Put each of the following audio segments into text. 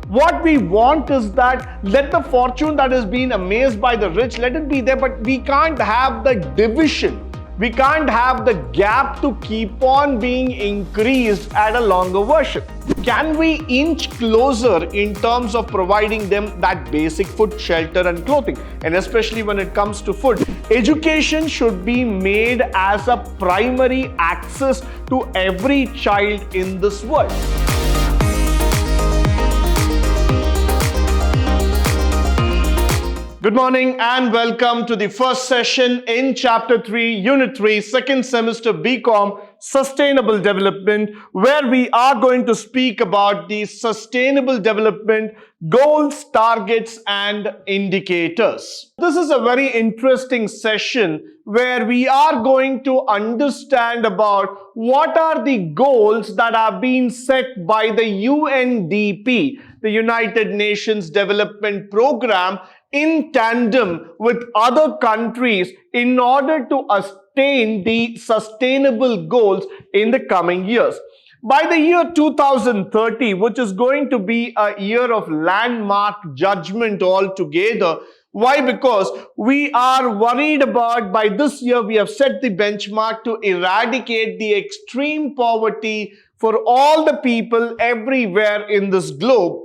What we want is that let the fortune that is being amazed by the rich, let it be there, but we can't have the division. We can't have the gap to keep on being increased at a longer version. Can we inch closer in terms of providing them that basic food, shelter and clothing? And especially when it comes to food, education should be made as a primary access to every child in this world. Good morning and welcome to the first session in Chapter 3, Unit 3, second semester BCom, Sustainable Development, where we are going to speak about the Sustainable Development Goals, Targets and Indicators. This is a very interesting session where we are going to understand about what are the goals that are being set by the UNDP, the United Nations Development Program, in tandem with other countries in order to attain the sustainable goals in the coming years. By the year 2030, which is going to be a year of landmark judgment altogether. Why? Because we are worried about, by this year we have set the benchmark to eradicate the extreme poverty for all the people everywhere in this globe.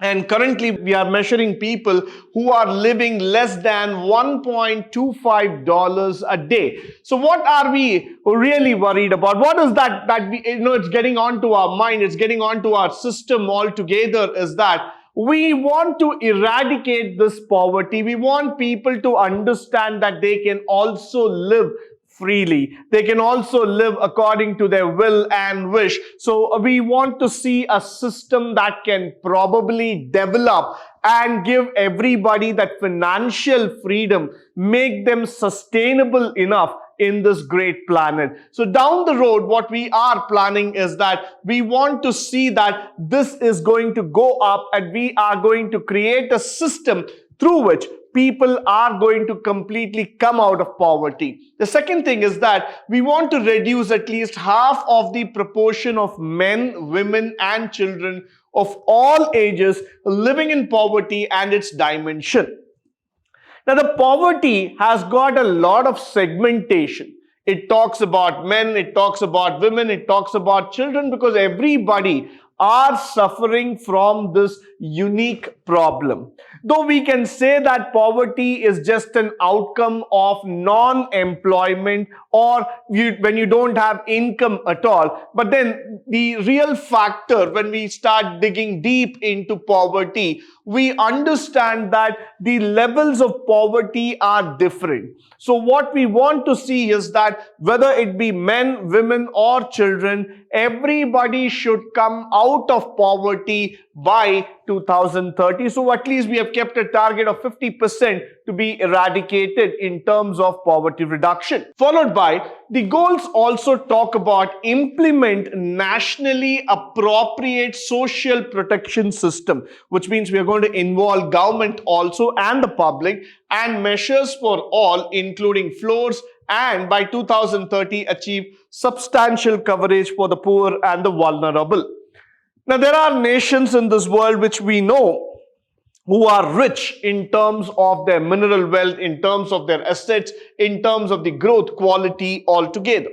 And currently, we are measuring people who are living less than $1.25 a day. So what are we really worried about? What is that it's getting onto our mind, it's getting onto our system altogether, is that we want to eradicate this poverty. We want people to understand that they can also live freely. They can also live according to their will and wish. So we want to see a system that can probably develop and give everybody that financial freedom, make them sustainable enough in this great planet. So down the road, what we are planning is that we want to see that this is going to go up and we are going to create a system through which people are going to completely come out of poverty. The second thing is that we want to reduce at least half of the proportion of men, women and children of all ages living in poverty and its dimension. Now, the poverty has got a lot of segmentation. It talks about men, it talks about women, it talks about children, because everybody are suffering from this unique problem. Though we can say that poverty is just an outcome of non-employment or when you don't have income at all. But then the real factor, when we start digging deep into poverty, we understand that the levels of poverty are different. So what we want to see is that whether it be men, women or children, everybody should come out of poverty by 2030. So at least we have kept a target of 50% to be eradicated in terms of poverty reduction. Followed by, the goals also talk about implement nationally appropriate social protection system, which means we are going to involve government also and the public, and measures for all, including floors, and by 2030 achieve substantial coverage for the poor and the vulnerable. Now, there are nations in this world which we know who are rich in terms of their mineral wealth, in terms of their assets, in terms of the growth quality altogether.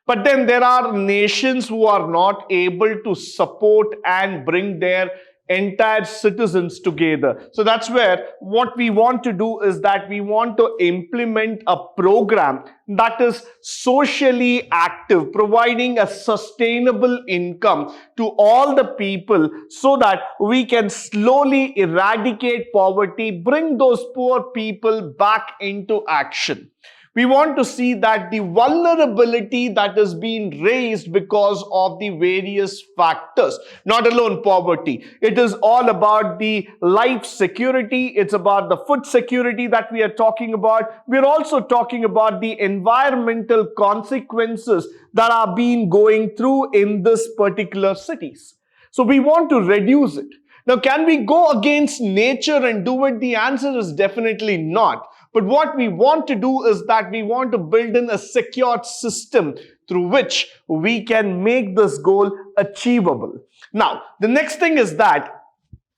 But then there are nations who are not able to support and bring their entire citizens together. So that's where what we want to do is that we want to implement a program that is socially active, providing a sustainable income to all the people so that we can slowly eradicate poverty, bring those poor people back into action. We want to see that the vulnerability that is being raised because of the various factors, not alone poverty. It is all about the life security. It's about the food security that we are talking about. We're also talking about the environmental consequences that are being going through in this particular cities. So we want to reduce it. Now, can we go against nature and do it? The answer is definitely not. But what we want to do is that we want to build in a secured system through which we can make this goal achievable. Now, the next thing is that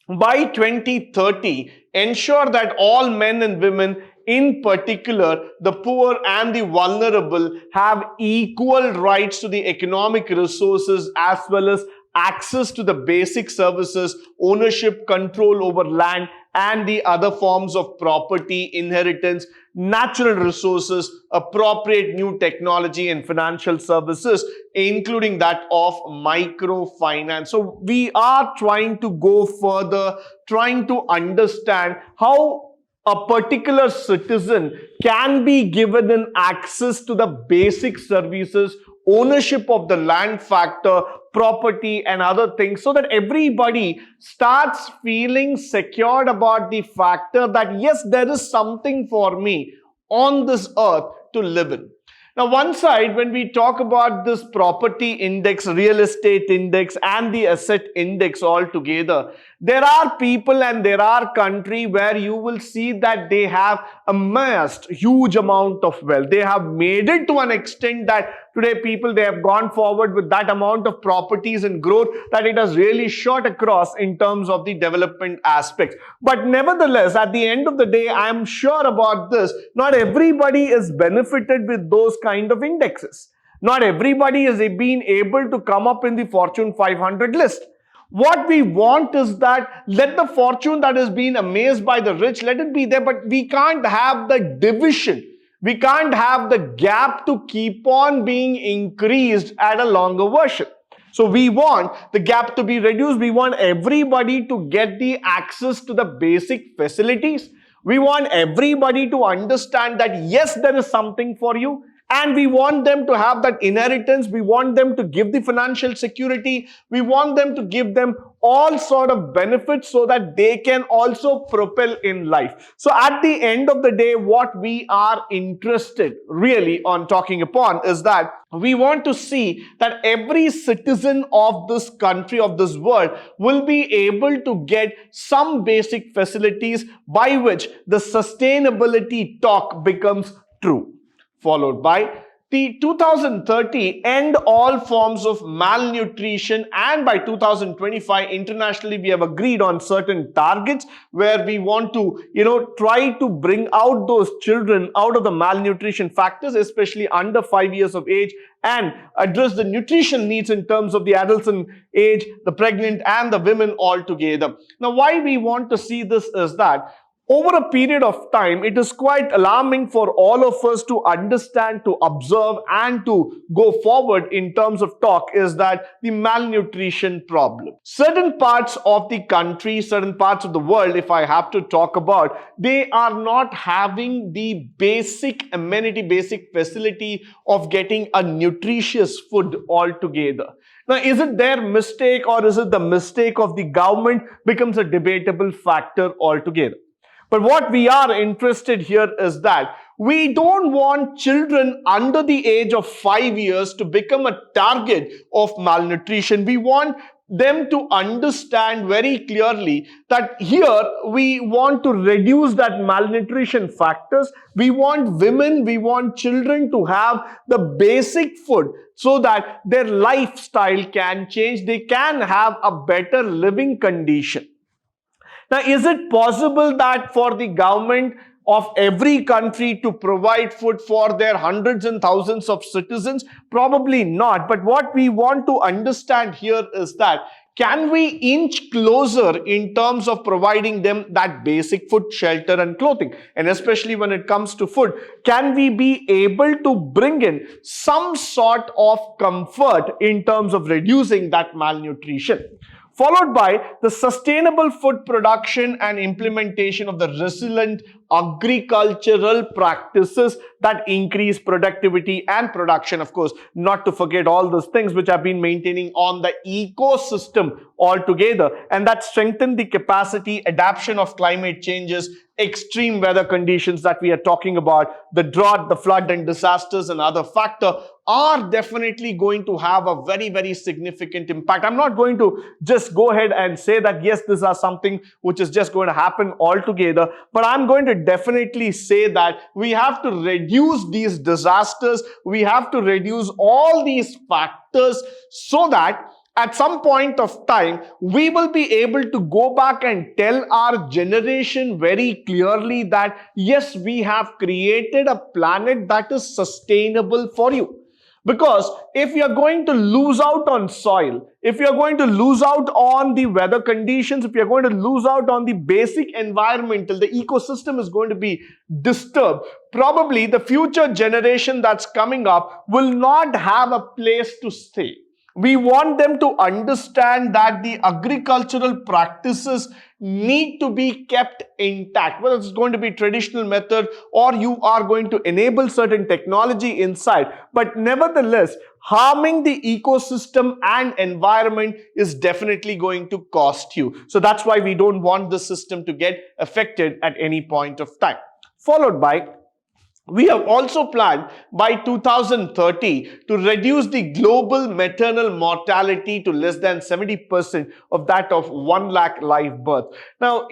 by 2030, ensure that all men and women, in particular the poor and the vulnerable, have equal rights to the economic resources as well as access to the basic services, ownership, control over land and the other forms of property, inheritance, natural resources, appropriate new technology and financial services, including that of microfinance. So we are trying to go further, trying to understand how a particular citizen can be given an access to the basic services, ownership of the land factor, property and other things, so that everybody starts feeling secured about the factor that yes, there is something for me on this earth to live in. Now, one side, when we talk about this property index, real estate index, and the asset index all together, there are people and there are countries where you will see that they have amassed huge amount of wealth. They have made it to an extent that today people, they have gone forward with that amount of properties and growth that it has really shot across in terms of the development aspects. But nevertheless, at the end of the day, I am sure about this, not everybody is benefited with those kind of indexes. Not everybody is being able to come up in the Fortune 500 list. What we want is that let the fortune that is being amazed by the rich, let it be there, but we can't have the division. We can't have the gap to keep on being increased at a longer version. So we want the gap to be reduced. We want everybody to get the access to the basic facilities. We want everybody to understand that yes, there is something for you. And we want them to have that inheritance. We want them to give the financial security. We want them to give them all sort of benefits so that they can also propel in life. So at the end of the day, what we are interested really on talking upon is that we want to see that every citizen of this country, of this world, will be able to get some basic facilities by which the sustainability talk becomes true. Followed by the 2030 end all forms of malnutrition, and by 2025 internationally we have agreed on certain targets where we want to try to bring out those children out of the malnutrition factors, especially under 5 years of age, and address the nutrition needs in terms of the adolescent age, the pregnant and the women all together. Now, why we want to see this is that over a period of time, it is quite alarming for all of us to understand, to observe, and to go forward in terms of talk is that the malnutrition problem. Certain parts of the country, certain parts of the world, if I have to talk about, they are not having the basic amenity, basic facility of getting a nutritious food altogether. Now, is it their mistake or is it the mistake of the government becomes a debatable factor altogether. But what we are interested here is that we don't want children under the age of 5 years to become a target of malnutrition. We want them to understand very clearly that here we want to reduce that malnutrition factors. We want women, we want children to have the basic food so that their lifestyle can change. They can have a better living condition. Now, is it possible that for the government of every country to provide food for their hundreds and thousands of citizens? Probably not. But what we want to understand here is that can we inch closer in terms of providing them that basic food, shelter and clothing? And especially when it comes to food, can we be able to bring in some sort of comfort in terms of reducing that malnutrition? Followed by the sustainable food production and implementation of the resilient agricultural practices that increase productivity and production. Of course, not to forget all those things which have been maintaining on the ecosystem altogether, and that strengthen the capacity, adaptation of climate changes, extreme weather conditions that we are talking about, the drought, the flood and disasters and other factor are definitely going to have a very, very significant impact. I'm not going to just go ahead and say that yes, these are something which is just going to happen altogether, but I'm going to definitely say that we have to reduce these disasters. We have to reduce all these factors so that at some point of time, we will be able to go back and tell our generation very clearly that yes, we have created a planet that is sustainable for you. Because if you're going to lose out on soil, if you're going to lose out on the weather conditions, if you're going to lose out on the basic environmental, the ecosystem is going to be disturbed. Probably the future generation that's coming up will not have a place to stay. We want them to understand that the agricultural practices need to be kept intact. Whether it's going to be traditional method or you are going to enable certain technology inside. But nevertheless, harming the ecosystem and environment is definitely going to cost you. So that's why we don't want the system to get affected at any point of time. Followed by, we have also planned by 2030 to reduce the global maternal mortality to less than 70% of that of 1 lakh live birth. Now,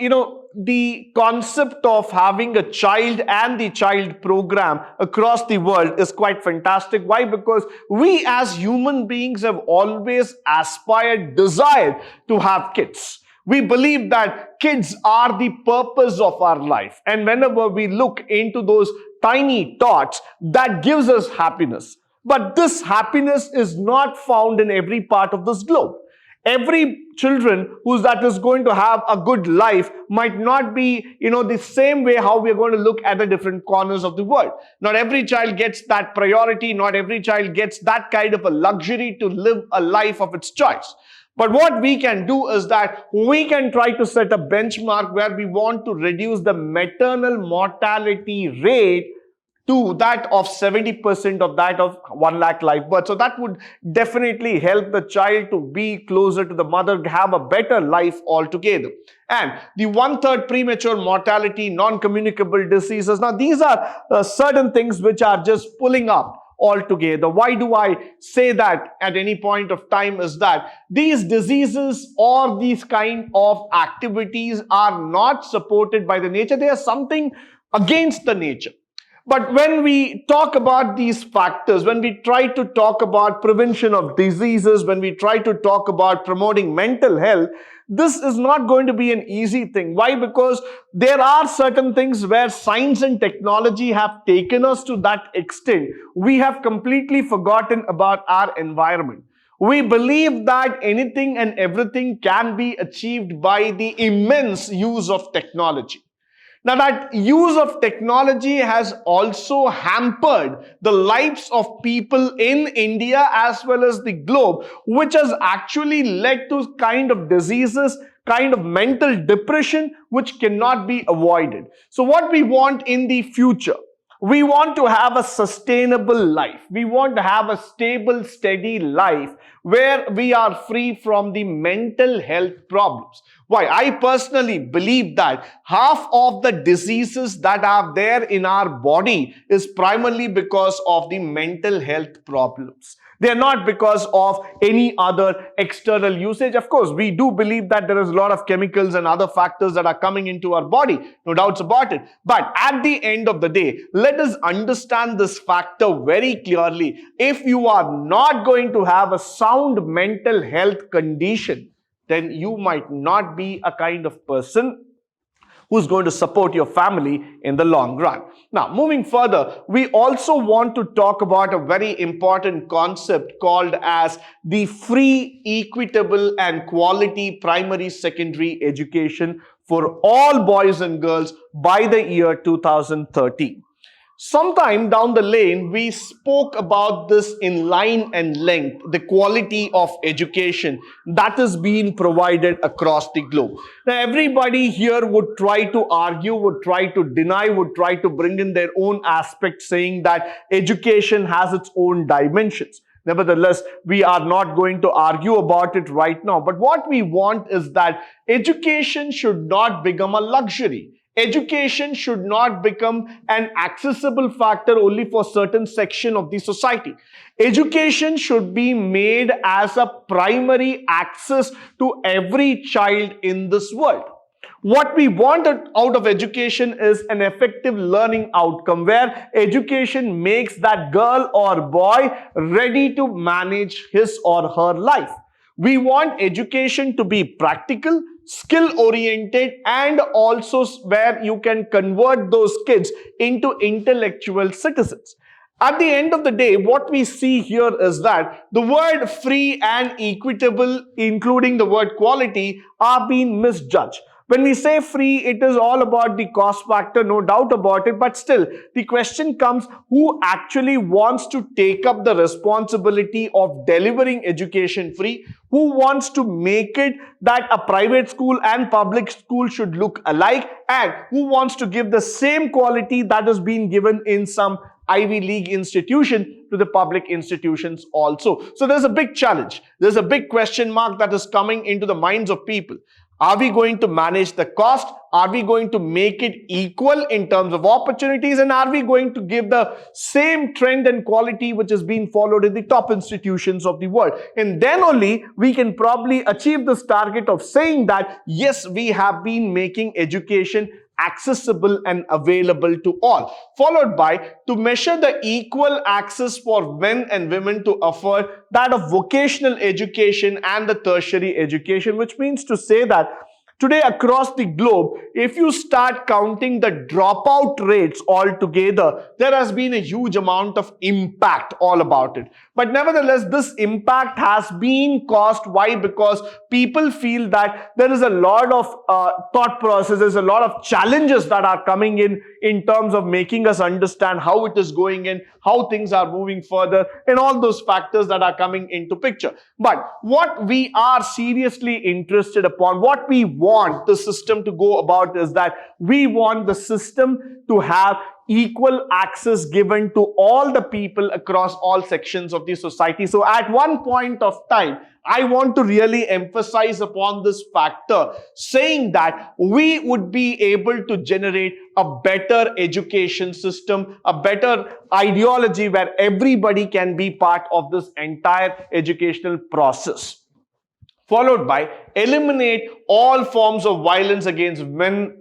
the concept of having a child and the child program across the world is quite fantastic. Why? Because we as human beings have always aspired, desired to have kids. We believe that kids are the purpose of our life. And whenever we look into those tiny thoughts, that gives us happiness. But this happiness is not found in every part of this globe. Every children that is going to have a good life might not be, the same way how we are going to look at the different corners of the world. Not every child gets that priority. Not every child gets that kind of a luxury to live a life of its choice. But what we can do is that we can try to set a benchmark where we want to reduce the maternal mortality rate to that of 70% of that of 1 lakh live birth. So that would definitely help the child to be closer to the mother, have a better life altogether. And the 1/3 premature mortality, non-communicable diseases. Now these are certain things which are just pulling up altogether. Why do I say that at any point of time is that these diseases or these kind of activities are not supported by the nature. They are something against the nature. But when we talk about these factors, when we try to talk about prevention of diseases, when we try to talk about promoting mental health, this is not going to be an easy thing. Why? Because there are certain things where science and technology have taken us to that extent. We have completely forgotten about our environment. We believe that anything and everything can be achieved by the immense use of technology. Now, that use of technology has also hampered the lives of people in India as well as the globe, which has actually led to kind of diseases, kind of mental depression, which cannot be avoided. So what we want in the future, we want to have a sustainable life. We want to have a stable, steady life where we are free from the mental health problems. Why? I personally believe that half of the diseases that are there in our body is primarily because of the mental health problems. They are not because of any other external usage. Of course, we do believe that there is a lot of chemicals and other factors that are coming into our body. No doubts about it. But at the end of the day, let us understand this factor very clearly. If you are not going to have a sound mental health condition, then you might not be a kind of person who's going to support your family in the long run. Now, moving further, we also want to talk about a very important concept called as the free, equitable and quality primary secondary education for all boys and girls by the year 2030. Sometime down the lane, we spoke about this in line and length, the quality of education that is being provided across the globe. Now, everybody here would try to argue, would try to deny, would try to bring in their own aspect, saying that education has its own dimensions. Nevertheless, we are not going to argue about it right now. But what we want is that education should not become a luxury. Education should not become an accessible factor only for certain section of the society. Education should be made as a primary access to every child in this world. What we want out of education is an effective learning outcome where education makes that girl or boy ready to manage his or her life. We want education to be practical, skill oriented, and also where you can convert those kids into intellectual citizens. At the end of the day, what we see here is that the word free and equitable, including the word quality, are being misjudged. When we say free, it is all about the cost factor, no doubt about it. But still, the question comes, who actually wants to take up the responsibility of delivering education free? Who wants to make it that a private school and public school should look alike? And who wants to give the same quality that is being given in some Ivy League institution to the public institutions also? So there's a big challenge. There's a big question mark that is coming into the minds of people. Are we going to manage the cost? Are we going to make it equal in terms of opportunities? And are we going to give the same trend and quality which is being followed in the top institutions of the world? And then only we can probably achieve this target of saying that, yes, we have been making education accessible and available to all, followed by to measure the equal access for men and women to afford that of vocational education and the tertiary education, which means to say that today across the globe, if you start counting the dropout rates altogether, there has been a huge amount of impact all about it. But nevertheless, this impact has been caused. Why? Because people feel that there is a lot of thought processes, a lot of challenges that are coming in terms of making us understand how it is going in, how things are moving further, and all those factors that are coming into picture. But what we are seriously interested upon, what we want the system to go about is that we want the system to have equal access given to all the people across all sections of the society. So at one point of time, I want to really emphasize upon this factor, saying that we would be able to generate a better education system, a better ideology where everybody can be part of this entire educational process. Followed by eliminate all forms of violence against women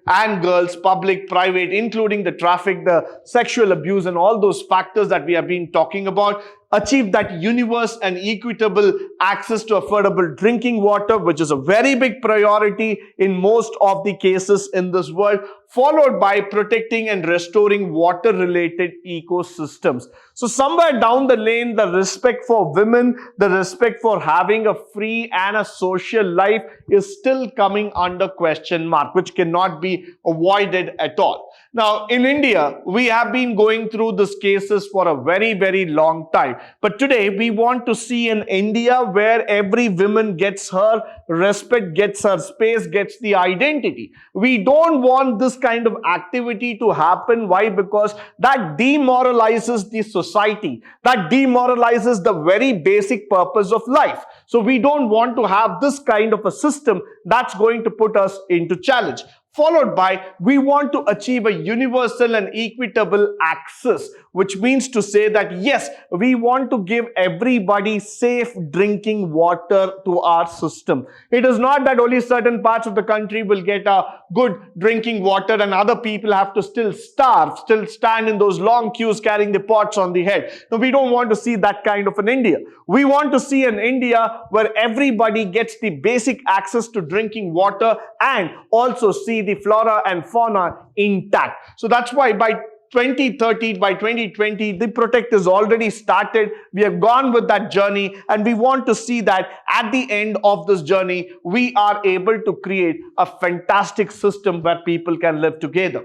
and girls, public, private, including the traffic, the sexual abuse, and all those factors that we have been talking about. Achieve that universal and equitable access to affordable drinking water, which is a very big priority in most of the cases in this world, followed by protecting and restoring water-related ecosystems. So somewhere down the lane, the respect for women, the respect for having a free and a social life is still coming under question mark, which cannot be avoided at all. Now, in India, we have been going through these cases for a very, very long time. But today, we want to see an India where every woman gets her respect, gets her space, gets the identity. We don't want this kind of activity to happen. Why? Because that demoralizes the society. That demoralizes the very basic purpose of life. So we don't want to have this kind of a system that's going to put us into challenge. Followed by, we want to achieve a universal and equitable access, which means to say that yes, we want to give everybody safe drinking water to our system. It is not that only certain parts of the country will get a good drinking water and other people have to still starve, still stand in those long queues carrying the pots on the head. No, we don't want to see that kind of an India. We want to see an India where everybody gets the basic access to drinking water and also see the flora and fauna intact. So that's why by 2030, by 2020, the Protect is already started. We have gone with that journey, and we want to see that at the end of this journey, we are able to create a fantastic system where people can live together.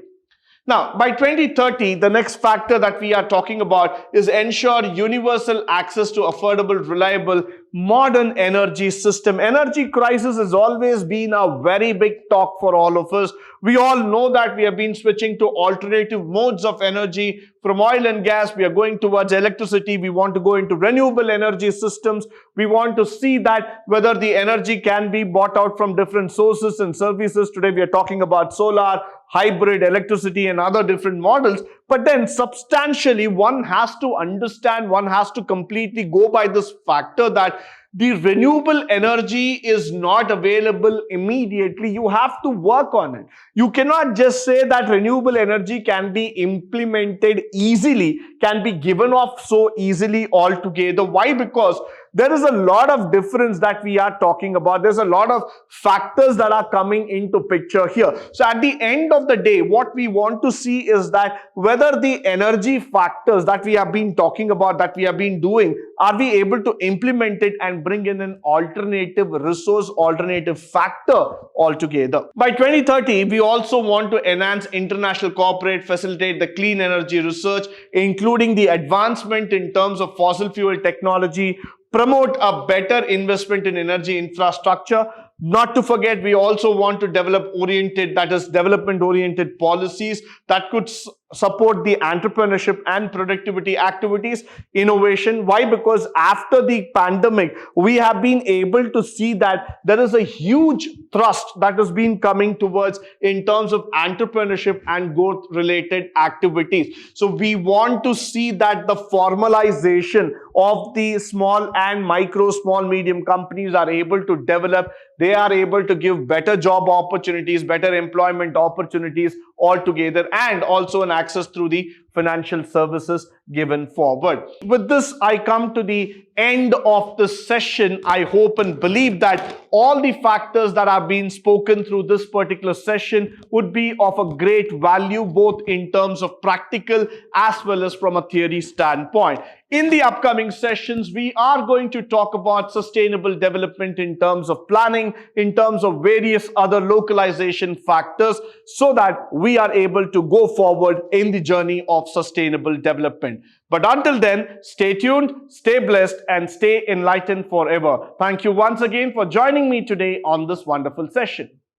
Now, by 2030, the next factor that we are talking about is ensure universal access to affordable, reliable, modern energy system. Energy crisis has always been a very big talk for all of us. We all know that we have been switching to alternative modes of energy. From oil and gas, we are going towards electricity. We want to go into renewable energy systems. We want to see that whether the energy can be bought out from different sources and services. Today, we are talking about solar, hybrid, electricity, and other different models. But then substantially, one has to understand, one has to completely go by this factor that the renewable energy is not available immediately. You have to work on it. You cannot just say that renewable energy can be implemented easily, can be given off so easily altogether. Why? Because There is a lot of difference that we are talking about. There's a lot of factors that are coming into picture here. So at the end of the day, what we want to see is that whether the energy factors that we have been talking about, that we have been doing, are we able to implement it and bring in an alternative resource, alternative factor altogether. By 2030, we also want to enhance international cooperation, facilitate the clean energy research, including the advancement in terms of fossil fuel technology, promote a better investment in energy infrastructure. Not to forget, we also want to develop development-oriented policies that could support the entrepreneurship and productivity activities, innovation. Why? Because after the pandemic, we have been able to see that there is a huge thrust that has been coming towards in terms of entrepreneurship and growth-related activities. So we want to see that the formalization of the small and micro, small, medium companies are able to develop. They are able to give better job opportunities, better employment opportunities altogether, and also an access through the financial services given forward. With this, I come to the end of the session. I hope and believe that all the factors that have been spoken through this particular session would be of a great value, both in terms of practical as well as from a theory standpoint. In the upcoming sessions, we are going to talk about sustainable development in terms of planning, in terms of various other localization factors, so that we are able to go forward in the journey of sustainable development. But until then, stay tuned, stay blessed, and stay enlightened forever. Thank you once again for joining me today on this wonderful session.